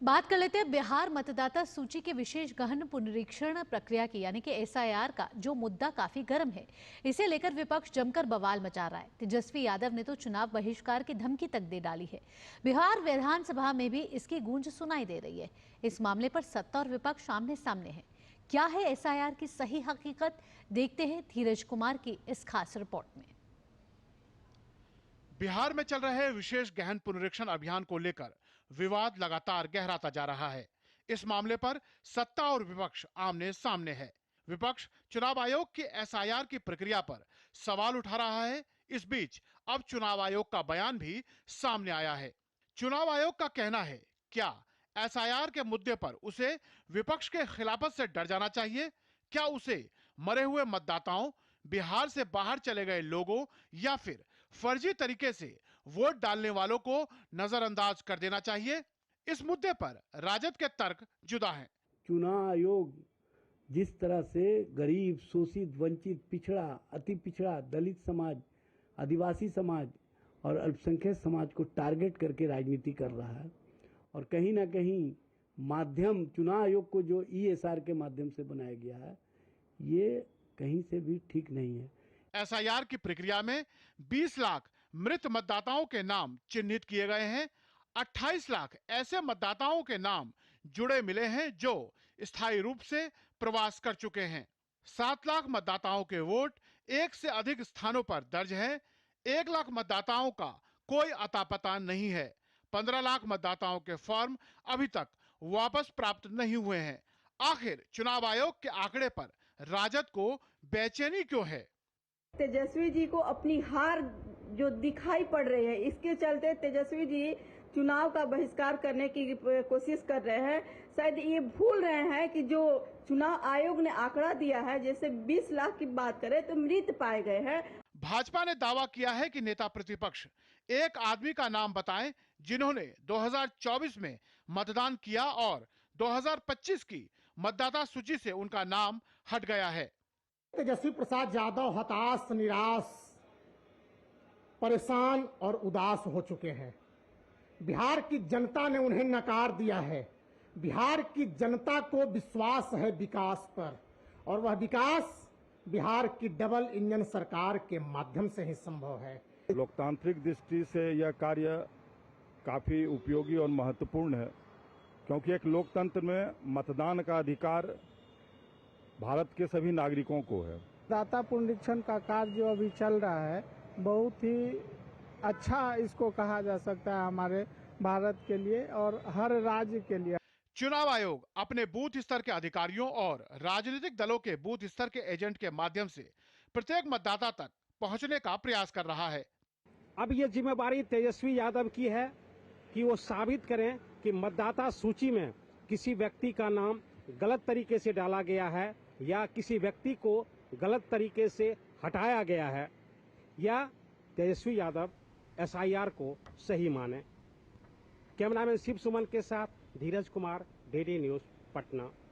बात कर लेते हैं बिहार मतदाता सूची के विशेष गहन पुनरीक्षण प्रक्रिया की, यानी कि एसआईआर का जो मुद्दा काफी गर्म है। इसे लेकर विपक्ष जमकर बवाल मचा रहा है। तेजस्वी यादव ने तो चुनाव बहिष्कार की धमकी तक दे डाली है। बिहार विधानसभा में भी इसकी गूंज सुनाई दे रही है। इस मामले पर सत्ता और विपक्ष आमने सामने है। क्या है एसआईआर की सही हकीकत, देखते हैं धीरज कुमार की इस खास रिपोर्ट में। बिहार में चल रहे विशेष गहन पुनरीक्षण अभियान को लेकर विवाद लगातार गहराता जा रहा है। इस मामले पर सत्ता और विपक्ष आमने सामने है। विपक्ष चुनाव आयोग की एसआईआर की प्रक्रिया पर सवाल उठा रहा है। इस बीच अब चुनाव आयोग का बयान भी सामने आया है। चुनाव आयोग का कहना है, क्या एसआईआर के मुद्दे पर उसे विपक्ष के खिलाफत से डर जाना चाहिए? क्या उसे मरे हुए मतदाताओं, बिहार से बाहर चले गए लोगों या फिर फर्जी तरीके से वोट डालने वालों को नजरअंदाज कर देना चाहिए? इस मुद्दे पर राजद के तर्क जुदा हैं। चुनाव आयोग जिस तरह से गरीब, शोषित, वंचित, पिछड़ा, अति पिछड़ा, दलित समाज, आदिवासी समाज और अल्पसंख्यक समाज को टारगेट करके राजनीति कर रहा है और कहीं ना कहीं माध्यम चुनाव आयोग को जो ईएसआर के माध्यम से बनाया गया है, ये कहीं से भी ठीक नहीं है। एसआईआर की प्रक्रिया में 20 लाख मृत मतदाताओं के नाम चिन्हित किए गए हैं। 28 लाख ऐसे मतदाताओं के नाम जुड़े मिले हैं जो स्थायी रूप से प्रवास कर चुके हैं। 7 लाख मतदाताओं के वोट एक से अधिक स्थानों पर दर्ज हैं। 1 लाख मतदाताओं का कोई अता पता नहीं है। 15 लाख मतदाताओं के फॉर्म अभी तक वापस प्राप्त नहीं हुए हैं। आखिर चुनाव आयोग के आंकड़े पर राजद को बेचैनी क्यों है? तेजस्वी जी को अपनी हार जो दिखाई पड़ रही है, इसके चलते तेजस्वी जी चुनाव का बहिष्कार करने की कोशिश कर रहे हैं। शायद ये भूल रहे हैं कि जो चुनाव आयोग ने आंकड़ा दिया है, जैसे 20 लाख की बात करें तो मृत पाए गए हैं। भाजपा ने दावा किया है कि नेता प्रतिपक्ष एक आदमी का नाम बताएं जिन्होंने 2024 में मतदान किया और 2025 की मतदाता सूची से उनका नाम हट गया है। तेजस्वी प्रसाद यादव हताश, निराश, परेशान और उदास हो चुके हैं। बिहार की जनता ने उन्हें नकार दिया है। बिहार की जनता को विश्वास है विकास पर, और वह विकास बिहार की डबल इंजन सरकार के माध्यम से ही संभव है। लोकतांत्रिक दृष्टि से यह कार्य काफी उपयोगी और महत्वपूर्ण है, क्योंकि एक लोकतंत्र में मतदान का अधिकार भारत के सभी नागरिकों को है। मतदाता पुनरीक्षण का कार्य जो अभी चल रहा है, बहुत ही अच्छा इसको कहा जा सकता है हमारे भारत के लिए और हर राज्य के लिए। चुनाव आयोग अपने बूथ स्तर के अधिकारियों और राजनीतिक दलों के बूथ स्तर के एजेंट के माध्यम से प्रत्येक मतदाता तक पहुंचने का प्रयास कर रहा है। अब ये जिम्मेदारी तेजस्वी यादव की है कि वो साबित करें कि मतदाता सूची में किसी व्यक्ति का नाम गलत तरीके से डाला गया है या किसी व्यक्ति को गलत तरीके से हटाया गया है, या तेजस्वी यादव एसआईआर को सही माने। कैमरामैन शिव सुमन के साथ धीरज कुमार, डीडी न्यूज, पटना।